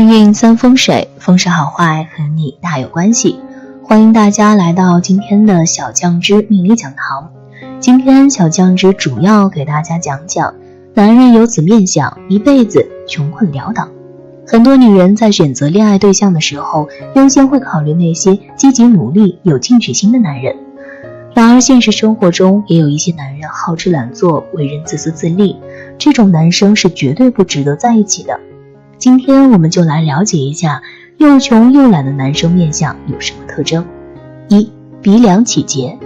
命运三风水，风水好坏和你大有关系。欢迎大家来到今天的小酱汁命理讲堂。今天小酱汁主要给大家讲讲男人有子面相，一辈子穷困潦倒。很多女人在选择恋爱对象的时候，优先会考虑那些积极努力、有进取心的男人。然而现实生活中也有一些男人好吃懒做，为人自私自利，这种男生是绝对不值得在一起的。今天我们就来了解一下又穷又懒的男生面相有什么特征。一、鼻梁起结。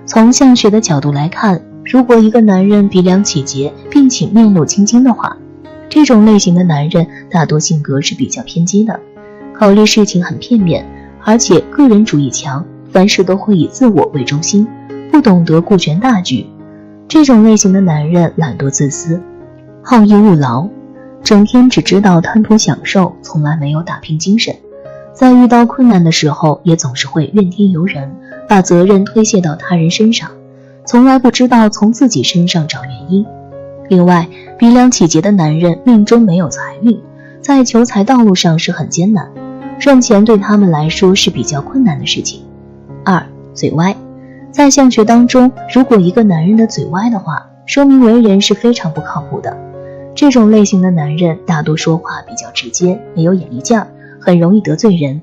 从相学的角度来看，如果一个男人鼻梁起结并且面露青筋的话，这种类型的男人大多性格是比较偏激的，考虑事情很片面，而且个人主义强，凡事都会以自我为中心，不懂得顾全大局。这种类型的男人懒惰自私，好逸恶劳，整天只知道贪图享受，从来没有打拼精神。在遇到困难的时候，也总是会怨天尤人，把责任推卸到他人身上，从来不知道从自己身上找原因。另外，鼻梁起结的男人命中没有财运，在求财道路上是很艰难，赚钱对他们来说是比较困难的事情。二、嘴歪。在相学当中，如果一个男人的嘴歪的话，说明为人是非常不靠谱的。这种类型的男人大多说话比较直接，没有眼力劲儿，很容易得罪人，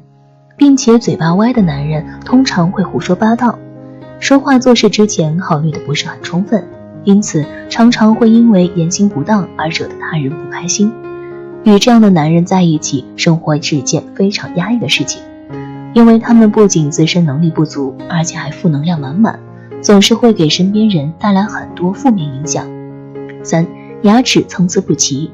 并且嘴巴歪的男人通常会胡说八道，说话做事之前考虑的不是很充分，因此常常会因为言行不当而惹得他人不开心。与这样的男人在一起，生活是一件非常压抑的事情，因为他们不仅自身能力不足，而且还负能量满满，总是会给身边人带来很多负面影响。三、牙齿参差不齐。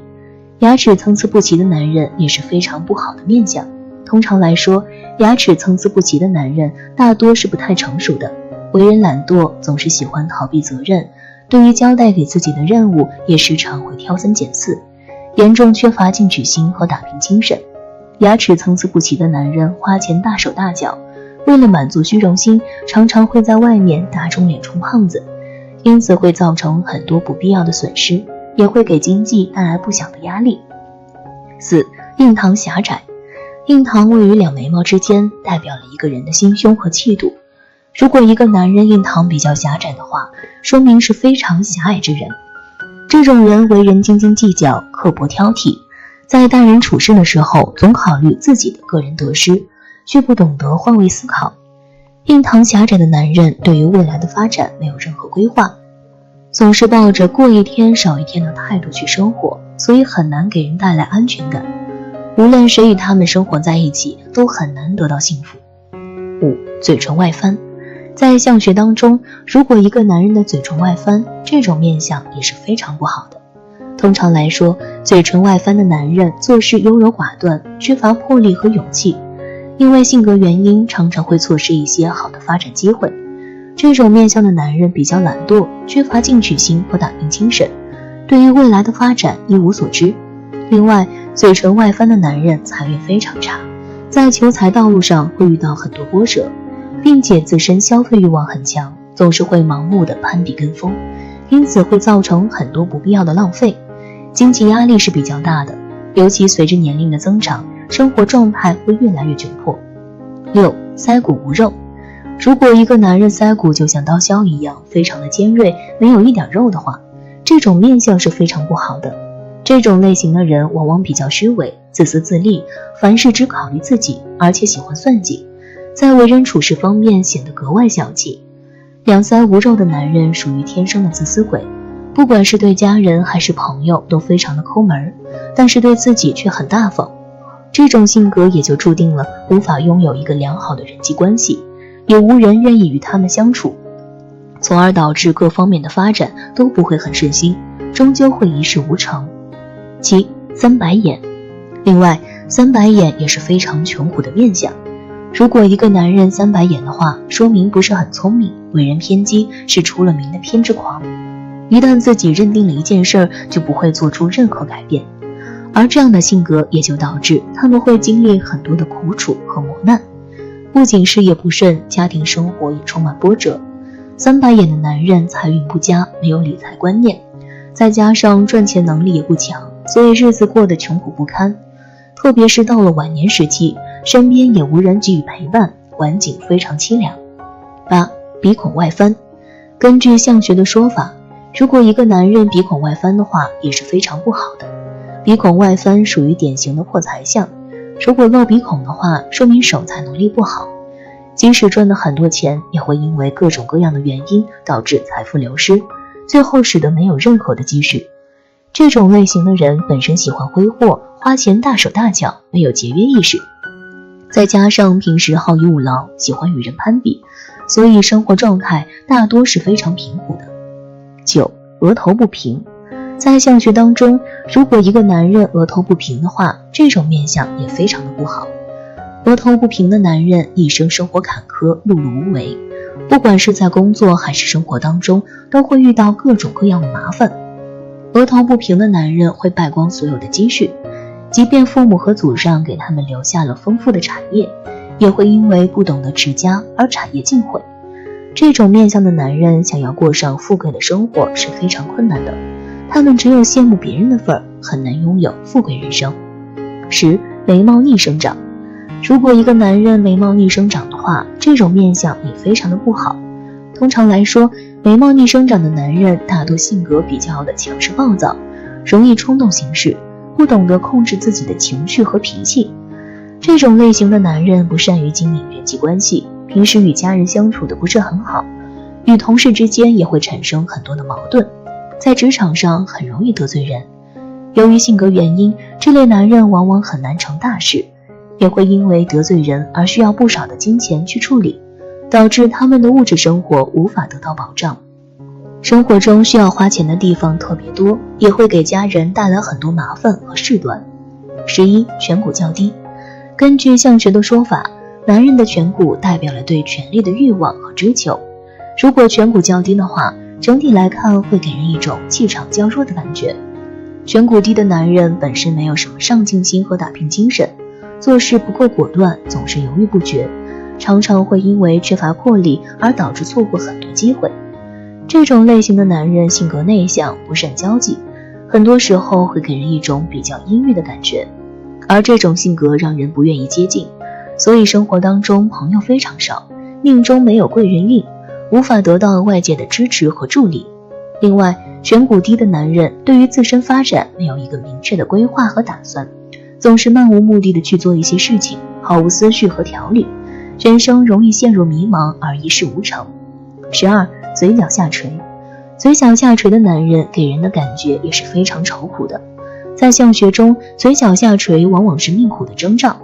牙齿参差不齐的男人也是非常不好的面相。通常来说，牙齿参差不齐的男人大多是不太成熟的，为人懒惰，总是喜欢逃避责任，对于交代给自己的任务也时常会挑三拣四，严重缺乏进取心和打拼精神。牙齿参差不齐的男人花钱大手大脚，为了满足虚荣心，常常会在外面打肿脸充胖子，因此会造成很多不必要的损失，也会给经济带来不小的压力。四、印堂狭窄。印堂位于两眉毛之间，代表了一个人的心胸和气度。如果一个男人印堂比较狭窄的话，说明是非常狭隘之人。这种人为人斤斤计较，刻薄挑剔，在待人处事的时候总考虑自己的个人得失，却不懂得换位思考。印堂狭窄的男人对于未来的发展没有任何规划，总是抱着过一天少一天的态度去生活，所以很难给人带来安全感。无论谁与他们生活在一起，都很难得到幸福。五、嘴唇外翻。在相学当中，如果一个男人的嘴唇外翻，这种面相也是非常不好的。通常来说，嘴唇外翻的男人做事优柔寡断，缺乏魄力和勇气，因为性格原因，常常会错失一些好的发展机会。这种面相的男人比较懒惰，缺乏进取心和打拼精神，对于未来的发展一无所知。另外，嘴唇外翻的男人财运非常差，在求财道路上会遇到很多波折，并且自身消费欲望很强，总是会盲目的攀比跟风，因此会造成很多不必要的浪费，经济压力是比较大的，尤其随着年龄的增长，生活状态会越来越窘迫。六、腮骨无肉。如果一个男人腮骨就像刀削一样，非常的尖锐，没有一点肉的话，这种面相是非常不好的。这种类型的人往往比较虚伪，自私自利，凡事只考虑自己，而且喜欢算计，在为人处事方面显得格外小气。两腮无肉的男人属于天生的自私鬼，不管是对家人还是朋友都非常的抠门，但是对自己却很大方。这种性格也就注定了无法拥有一个良好的人际关系，也无人愿意与他们相处，从而导致各方面的发展都不会很顺心，终究会一事无成。七、三白眼。另外，三白眼也是非常穷苦的面相。如果一个男人三白眼的话，说明不是很聪明，为人偏激，是出了名的偏执狂。一旦自己认定了一件事，就不会做出任何改变，而这样的性格也就导致他们会经历很多的苦楚和磨难，不仅事业不顺，家庭生活也充满波折。三白眼的男人财运不佳，没有理财观念，再加上赚钱能力也不强，所以日子过得穷苦不堪。特别是到了晚年时期，身边也无人给予陪伴，晚景非常凄凉。8. 鼻孔外翻。根据相学的说法，如果一个男人鼻孔外翻的话，也是非常不好的。鼻孔外翻属于典型的破财相，如果露鼻孔的话，说明守财能力不好，即使赚了很多钱，也会因为各种各样的原因导致财富流失，最后使得没有任何的积蓄。这种类型的人本身喜欢挥霍，花钱大手大脚，没有节约意识，再加上平时好逸恶劳，喜欢与人攀比，所以生活状态大多是非常贫苦的。9. 额头不平。在相学当中，如果一个男人额头不平的话，这种面相也非常的不好。额头不平的男人一生生活坎坷，碌碌无为，不管是在工作还是生活当中，都会遇到各种各样的麻烦。额头不平的男人会败光所有的积蓄，即便父母和祖上给他们留下了丰富的产业，也会因为不懂得持家而产业尽毁。这种面相的男人想要过上富贵的生活是非常困难的，他们只有羡慕别人的份儿，很难拥有富贵人生。10. 眉毛逆生长。如果一个男人眉毛逆生长的话，这种面相也非常的不好。通常来说，眉毛逆生长的男人大多性格比较的强势暴躁，容易冲动行事，不懂得控制自己的情绪和脾气。这种类型的男人不善于经营人际关系，平时与家人相处的不是很好，与同事之间也会产生很多的矛盾，在职场上很容易得罪人。由于性格原因，这类男人往往很难成大事，也会因为得罪人而需要不少的金钱去处理，导致他们的物质生活无法得到保障。生活中需要花钱的地方特别多，也会给家人带来很多麻烦和事端。11. 颧骨较低。根据相学的说法，男人的颧骨代表了对权力的欲望和追求，如果颧骨较低的话，整体来看会给人一种气场较弱的感觉。颧骨低的男人本身没有什么上进心和打拼精神，做事不够果断，总是犹豫不决，常常会因为缺乏魄力而导致错过很多机会。这种类型的男人性格内向，不善交际，很多时候会给人一种比较阴郁的感觉，而这种性格让人不愿意接近，所以生活当中朋友非常少，命中没有贵人运，无法得到外界的支持和助力。另外，颧骨低的男人对于自身发展没有一个明确的规划和打算，总是漫无目的的去做一些事情，毫无思绪和条理，人生容易陷入迷茫而一事无成。12. 嘴角下垂。嘴角下垂的男人给人的感觉也是非常愁苦的，在相学中，嘴角下垂往往是命苦的征兆。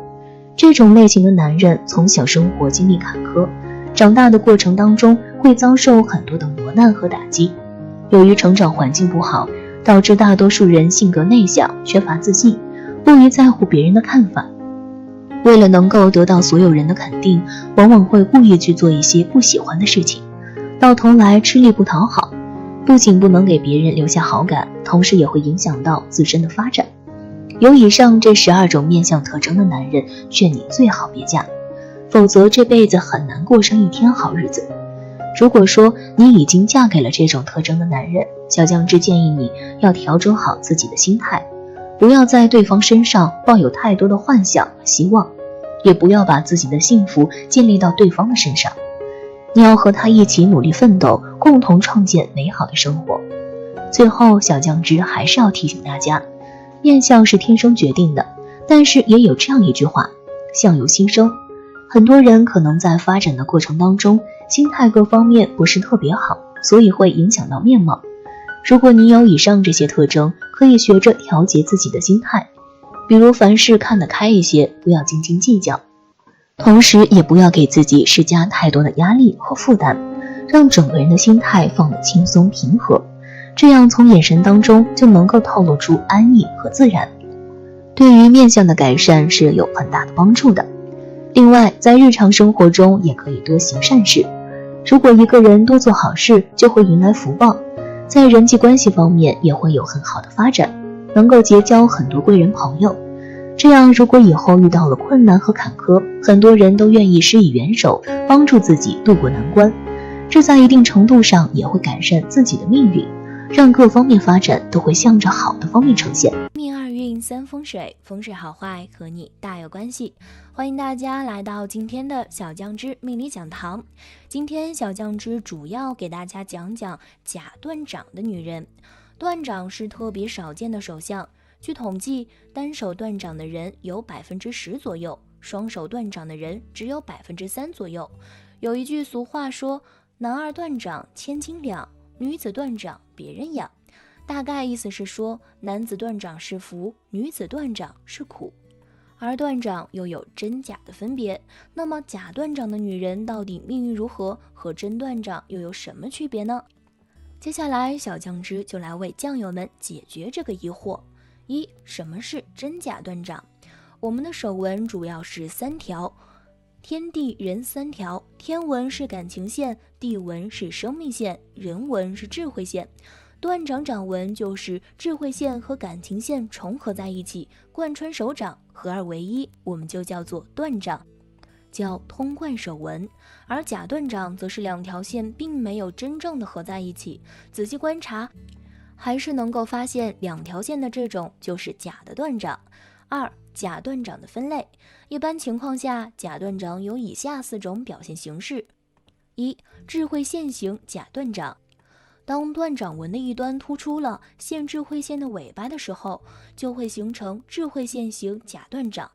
这种类型的男人从小生活经历坎坷，长大的过程当中会遭受很多的磨难和打击。由于成长环境不好，导致大多数人性格内向，缺乏自信，不宜在乎别人的看法。为了能够得到所有人的肯定，往往会故意去做一些不喜欢的事情，到头来吃力不讨好，不仅不能给别人留下好感，同时也会影响到自身的发展。有以上这12种面相特征的男人，劝你最好别嫁，否则这辈子很难过上一天好日子。如果说你已经嫁给了这种特征的男人，小酱汁建议你要调整好自己的心态，不要在对方身上抱有太多的幻想和希望，也不要把自己的幸福建立到对方的身上。你要和他一起努力奋斗，共同创建美好的生活。最后，小酱汁还是要提醒大家，面相是天生决定的，但是也有这样一句话，相由心生。很多人可能在发展的过程当中，心态各方面不是特别好，所以会影响到面貌。如果你有以上这些特征，可以学着调节自己的心态，比如凡事看得开一些，不要斤斤计较，同时也不要给自己施加太多的压力和负担，让整个人的心态放得轻松平和，这样从眼神当中就能够透露出安逸和自然，对于面相的改善是有很大的帮助的。另外，在日常生活中也可以多行善事，如果一个人多做好事，就会迎来福报，在人际关系方面也会有很好的发展，能够结交很多贵人朋友。这样如果以后遇到了困难和坎坷，很多人都愿意施以援手，帮助自己渡过难关，这在一定程度上也会改善自己的命运，让各方面发展都会向着好的方面呈现。运三风水，风水好坏和你大有关系。欢迎大家来到今天的小酱汁命理讲堂。今天小酱汁主要给大家讲讲假断掌的女人。断掌是特别少见的手相，据统计，单手断掌的人有10%左右，双手断掌的人只有3%左右。有一句俗话说，男儿断掌千斤两，女子断掌别人养。大概意思是说，男子断掌是福，女子断掌是苦。而断掌又有真假的分别，那么假断掌的女人到底命运如何，和真断掌又有什么区别呢？接下来小酱汁就来为酱友们解决这个疑惑。一、什么是真假断掌？我们的手纹主要是3条，天地人3条，天纹是感情线，地纹是生命线，人纹是智慧线。断掌掌纹就是智慧线和感情线重合在一起，贯穿手掌，合二为一，我们就叫做断掌，叫通贯手纹。而假断掌则是2条线并没有真正的合在一起，仔细观察还是能够发现2条线的这种就是假的断掌。2、假断掌的分类。一般情况下，假断掌有以下4种表现形式。一、智慧线型假断掌。当断掌纹的一端突出了线智慧线的尾巴的时候，就会形成智慧线型假断掌。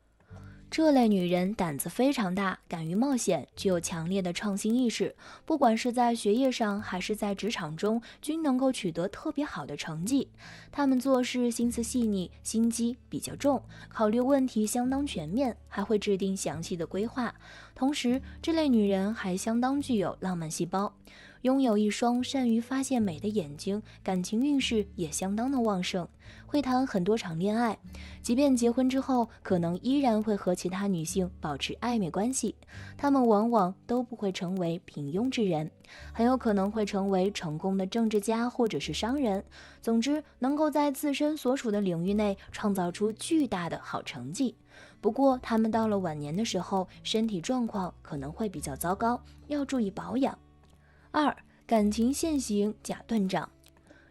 这类女人胆子非常大，敢于冒险，具有强烈的创新意识，不管是在学业上还是在职场中，均能够取得特别好的成绩。她们做事心思细腻，心机比较重，考虑问题相当全面，还会制定详细的规划。同时，这类女人还相当具有浪漫细胞，拥有一双善于发现美的眼睛，感情运势也相当的旺盛，会谈很多场恋爱，即便结婚之后，可能依然会和其他女性保持暧昧关系。她们往往都不会成为平庸之人，很有可能会成为成功的政治家或者是商人。总之，能够在自身所处的领域内创造出巨大的好成绩。不过，她们到了晚年的时候，身体状况可能会比较糟糕，要注意保养。2、感情线型假断掌。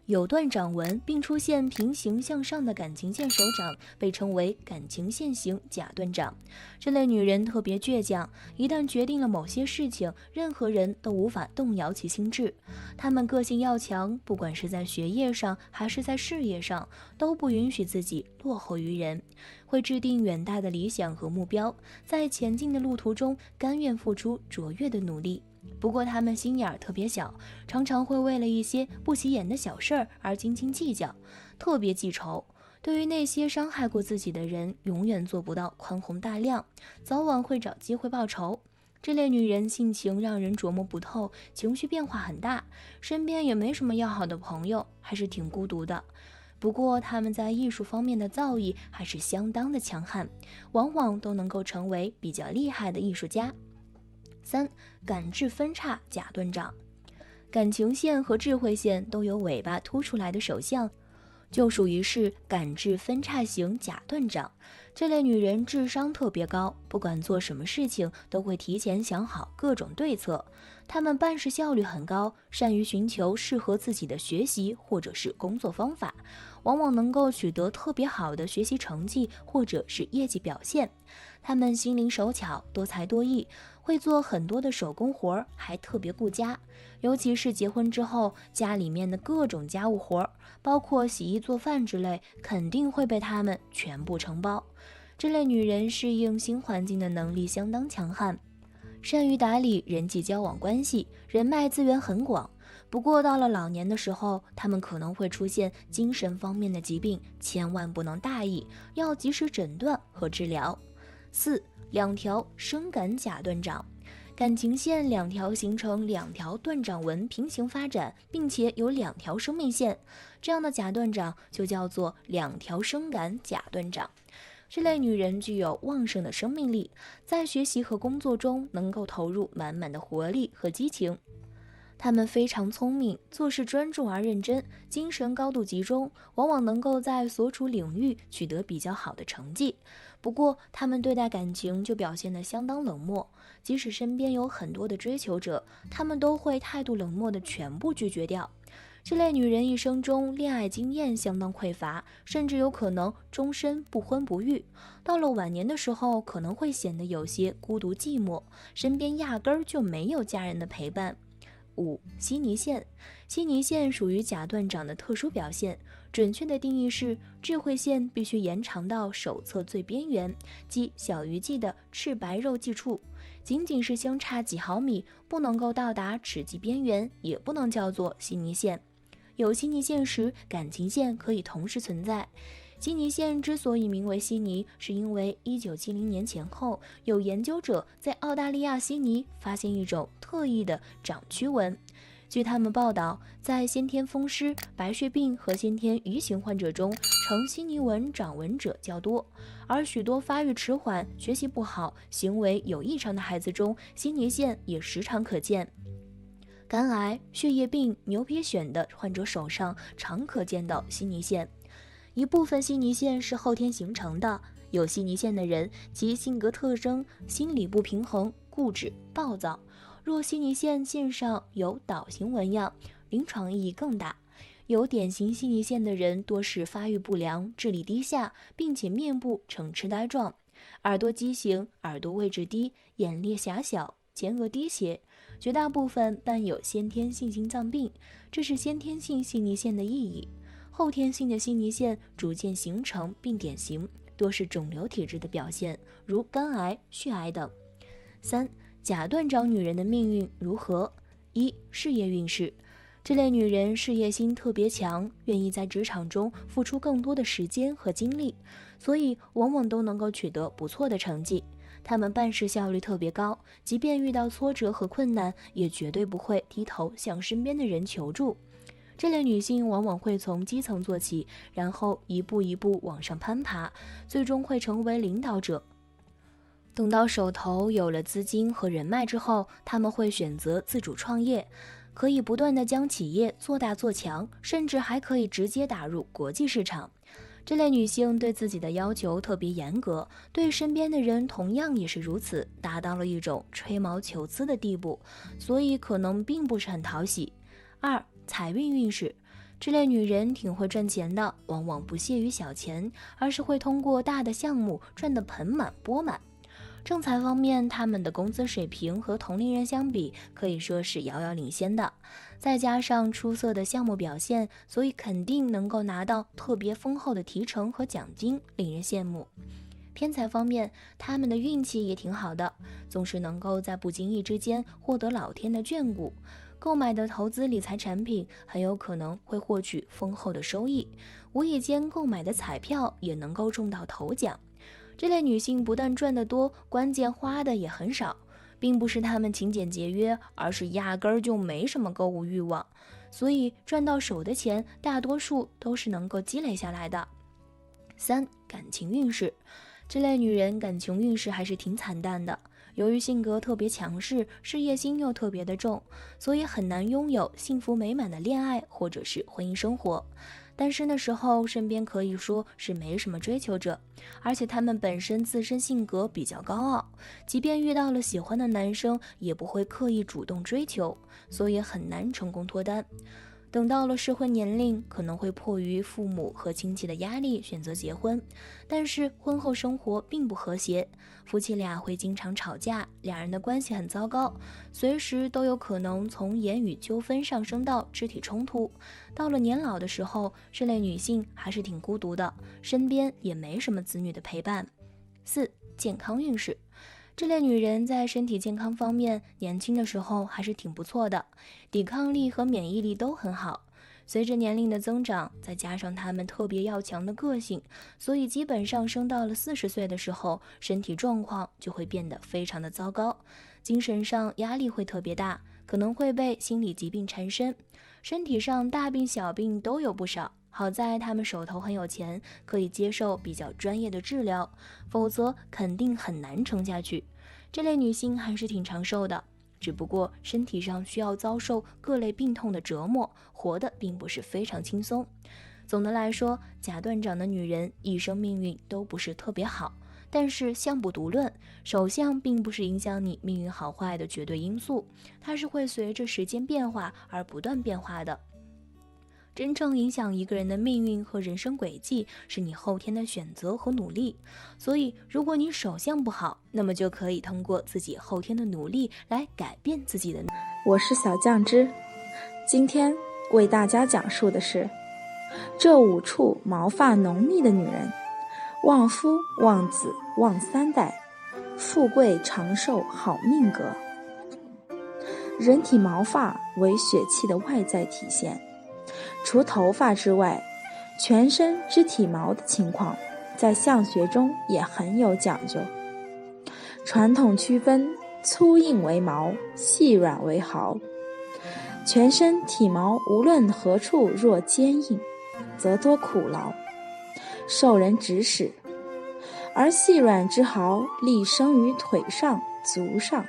有断掌纹并出现平行向上的感情线手掌被称为感情线型假断掌。这类女人特别倔强，一旦决定了某些事情，任何人都无法动摇其心智。她们个性要强，不管是在学业上还是在事业上，都不允许自己落后于人，会制定远大的理想和目标，在前进的路途中甘愿付出卓越的努力。不过他们心眼特别小，常常会为了一些不起眼的小事儿而斤斤计较，特别记仇。对于那些伤害过自己的人，永远做不到宽宏大量，早晚会找机会报仇。这类女人性情让人琢磨不透，情绪变化很大，身边也没什么要好的朋友，还是挺孤独的。不过他们在艺术方面的造诣还是相当的强悍，往往都能够成为比较厉害的艺术家。3、感智分叉假断掌。感情线和智慧线都有尾巴凸出来的手相，就属于是感智分叉型假断掌。这类女人智商特别高，不管做什么事情都会提前想好各种对策。她们办事效率很高，善于寻求适合自己的学习或者是工作方法，往往能够取得特别好的学习成绩或者是业绩表现。她们心灵手巧，多才多艺，会做很多的手工活，还特别顾家。尤其是结婚之后，家里面的各种家务活，包括洗衣做饭之类，肯定会被她们全部承包。这类女人适应新环境的能力相当强悍，善于打理人际交往关系，人脉资源很广。不过到了老年的时候，她们可能会出现精神方面的疾病，千万不能大意，要及时诊断和治疗。4、2条深感假断掌。感情线2条形成2条断掌纹平行发展，并且有2条生命线，这样的假断掌就叫做2条深感假断掌。这类女人具有旺盛的生命力，在学习和工作中能够投入满满的活力和激情。她们非常聪明，做事专注而认真，精神高度集中，往往能够在所处领域取得比较好的成绩。不过，她们对待感情就表现得相当冷漠，即使身边有很多的追求者，她们都会态度冷漠的全部拒绝掉。这类女人一生中恋爱经验相当匮乏，甚至有可能终身不婚不育。到了晚年的时候，可能会显得有些孤独寂寞，身边压根儿就没有家人的陪伴。5. 悉尼线。悉尼线属于甲段长的特殊表现，准确的定义是智慧线必须延长到手侧最边缘，即小鱼际的赤白肉际处，仅仅是相差几毫米，不能够到达齿际边缘，也不能叫做悉尼线。有悉尼线时，感情线可以同时存在。悉尼线之所以名为悉尼，是因为1970年前后，有研究者在澳大利亚悉尼发现一种特异的掌区纹。据他们报道，在先天风湿、白血病和先天愚型患者中，呈悉尼纹掌纹者较多，而许多发育迟缓、学习不好、行为有异常的孩子中，悉尼线也时常可见。肝癌、血液病、牛皮癣的患者手上常可见到悉尼线。一部分悉尼线是后天形成的，有悉尼线的人其性格特征心理不平衡、固执、暴躁。若悉尼线上有岛形纹样，临床意义更大。有典型悉尼线的人多是发育不良、智力低下，并且面部呈痴呆状，耳朵畸形、耳朵位置低、眼裂狭小、前额低斜，绝大部分伴有先天性心脏病，这是先天性悉尼线的意义。后天性的悉尼线逐渐形成并典型，多是肿瘤体质的表现，如肝癌、血癌等。3. 甲段长女人的命运如何？ 1. 事业运势。这类女人事业心特别强，愿意在职场中付出更多的时间和精力，所以往往都能够取得不错的成绩。她们办事效率特别高，即便遇到挫折和困难，也绝对不会低头向身边的人求助。这类女性往往会从基层做起，然后一步一步往上攀爬，最终会成为领导者。等到手头有了资金和人脉之后，他们会选择自主创业，可以不断地将企业做大做强，甚至还可以直接打入国际市场。这类女性对自己的要求特别严格，对身边的人同样也是如此，达到了一种吹毛求疵的地步，所以可能并不是很讨喜。2. 财运运势。这类女人挺会赚钱的，往往不屑于小钱，而是会通过大的项目赚得盆满钵满。正财方面，他们的工资水平和同龄人相比可以说是遥遥领先的，再加上出色的项目表现，所以肯定能够拿到特别丰厚的提成和奖金，令人羡慕。偏财方面，他们的运气也挺好的，总是能够在不经意之间获得老天的眷顾，购买的投资理财产品很有可能会获取丰厚的收益，无意间购买的彩票也能够中到头奖。这类女性不但赚得多，关键花的也很少，并不是她们勤俭节约，而是压根儿就没什么购物欲望，所以赚到手的钱大多数都是能够积累下来的。3. 感情运势。这类女人感情运势还是挺惨淡的，由于性格特别强势，事业心又特别的重，所以很难拥有幸福美满的恋爱或者是婚姻生活。单身的时候，身边可以说是没什么追求者，而且她们本身自身性格比较高傲，即便遇到了喜欢的男生，也不会刻意主动追求，所以很难成功脱单。等到了适婚年龄，可能会迫于父母和亲戚的压力选择结婚，但是婚后生活并不和谐，夫妻俩会经常吵架，两人的关系很糟糕，随时都有可能从言语纠纷上升到肢体冲突。到了年老的时候，这类女性还是挺孤独的，身边也没什么子女的陪伴。4. 健康运势。这类女人在身体健康方面，年轻的时候还是挺不错的，抵抗力和免疫力都很好。随着年龄的增长，再加上她们特别要强的个性，所以基本上升到了40岁的时候，身体状况就会变得非常的糟糕，精神上压力会特别大，可能会被心理疾病缠身，身体上大病小病都有不少。好在他们手头很有钱，可以接受比较专业的治疗，否则肯定很难撑下去。这类女性还是挺长寿的，只不过身体上需要遭受各类病痛的折磨，活得并不是非常轻松。总的来说，甲段长的女人一生命运都不是特别好，但是相不独论，手相并不是影响你命运好坏的绝对因素，它是会随着时间变化而不断变化的。真正影响一个人的命运和人生轨迹是你后天的选择和努力。所以如果你手相不好，那么就可以通过自己后天的努力来改变自己的。我是小酱汁，今天为大家讲述的是这5处毛发浓密的女人，旺夫旺子旺3代，富贵长寿好命格。人体毛发为血气的外在体现，除头发之外，全身之体毛的情况在相学中也很有讲究。传统区分粗硬为毛，细软为毫。全身体毛无论何处若坚硬，则多苦劳，受人指使；而细软之毫力生于腿上、足上。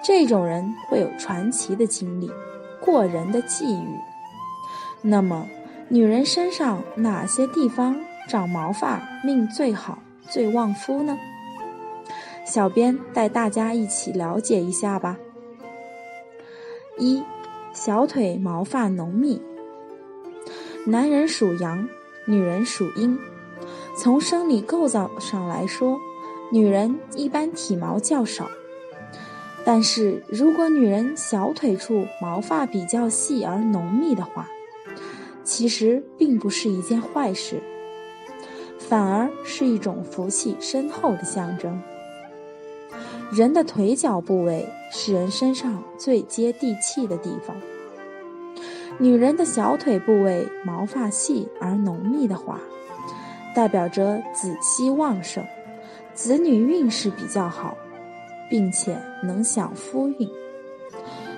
这种人会有传奇的经历，过人的际遇。那么，女人身上哪些地方长毛发命最好、最旺夫呢？小编带大家一起了解一下吧。1. 小腿毛发浓密。男人属阳，女人属阴。从生理构造上来说，女人一般体毛较少。但是如果女人小腿处毛发比较细而浓密的话，其实并不是一件坏事，反而是一种福气深厚的象征。人的腿脚部位是人身上最接地气的地方。女人的小腿部位毛发细而浓密的话，代表着子息旺盛，子女运势比较好，并且能享夫运，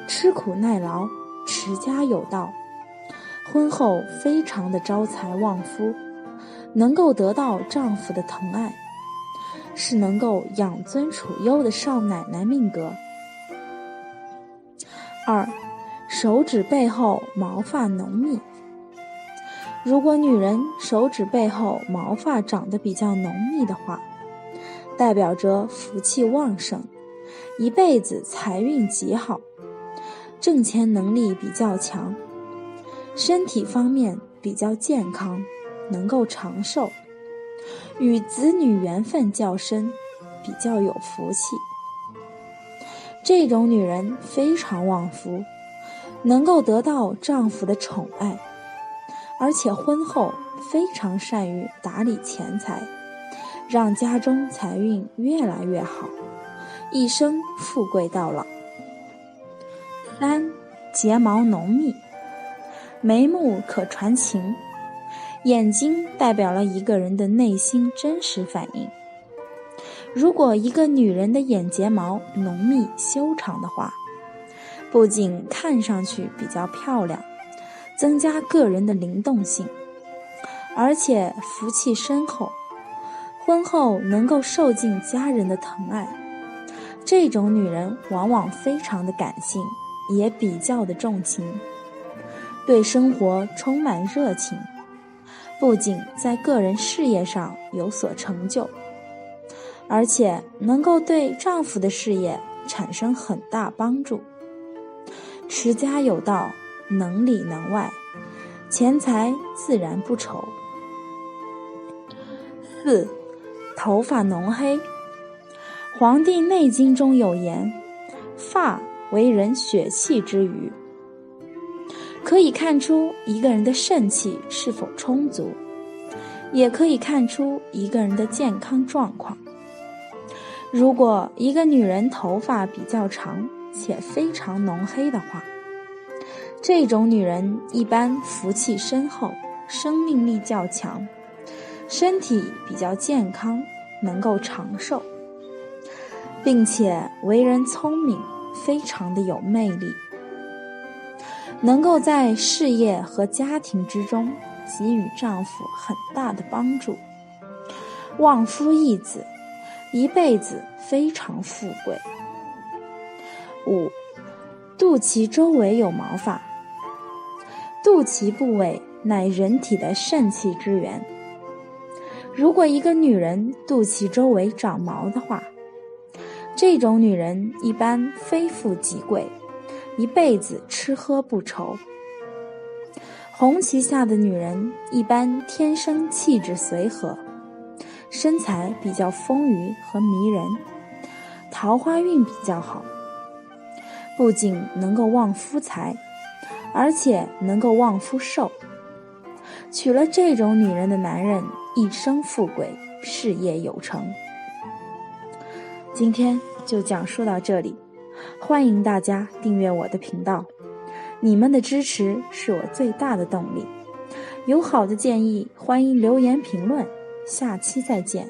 吃苦耐劳，持家有道，婚后非常的招财旺夫，能够得到丈夫的疼爱，是能够养尊处优的少奶奶命格。2. 手指背后毛发浓密。如果女人手指背后毛发长得比较浓密的话，代表着福气旺盛，一辈子财运极好，挣钱能力比较强，身体方面比较健康，能够长寿，与子女缘分较深，比较有福气。这种女人非常旺夫，能够得到丈夫的宠爱，而且婚后非常善于打理钱财，让家中财运越来越好，一生富贵到老。3. 睫毛浓密。眉目可传情，眼睛代表了一个人的内心真实反应。如果一个女人的眼睫毛浓密修长的话，不仅看上去比较漂亮，增加个人的灵动性，而且福气深厚，婚后能够受尽家人的疼爱。这种女人往往非常的感性，也比较的重情，对生活充满热情，不仅在个人事业上有所成就，而且能够对丈夫的事业产生很大帮助。持家有道，能里能外，钱财自然不愁。4. 头发浓黑。黄帝内经中有言，发为人血气之余，可以看出一个人的肾气是否充足，也可以看出一个人的健康状况。如果一个女人头发比较长且非常浓黑的话，这种女人一般福气深厚，生命力较强，身体比较健康，能够长寿，并且为人聪明，非常的有魅力，能够在事业和家庭之中给予丈夫很大的帮助，旺夫益子，一辈子非常富贵。5. 肚脐周围有毛发。肚脐部位乃人体的肾气之源，如果一个女人肚脐周围长毛的话，这种女人一般非富即贵，一辈子吃喝不愁。红旗下的女人一般天生气质随和，身材比较丰腴和迷人，桃花运比较好，不仅能够旺夫财，而且能够旺夫寿。娶了这种女人的男人一生富贵，事业有成。今天就讲述到这里，欢迎大家订阅我的频道，你们的支持是我最大的动力。有好的建议，欢迎留言评论，下期再见。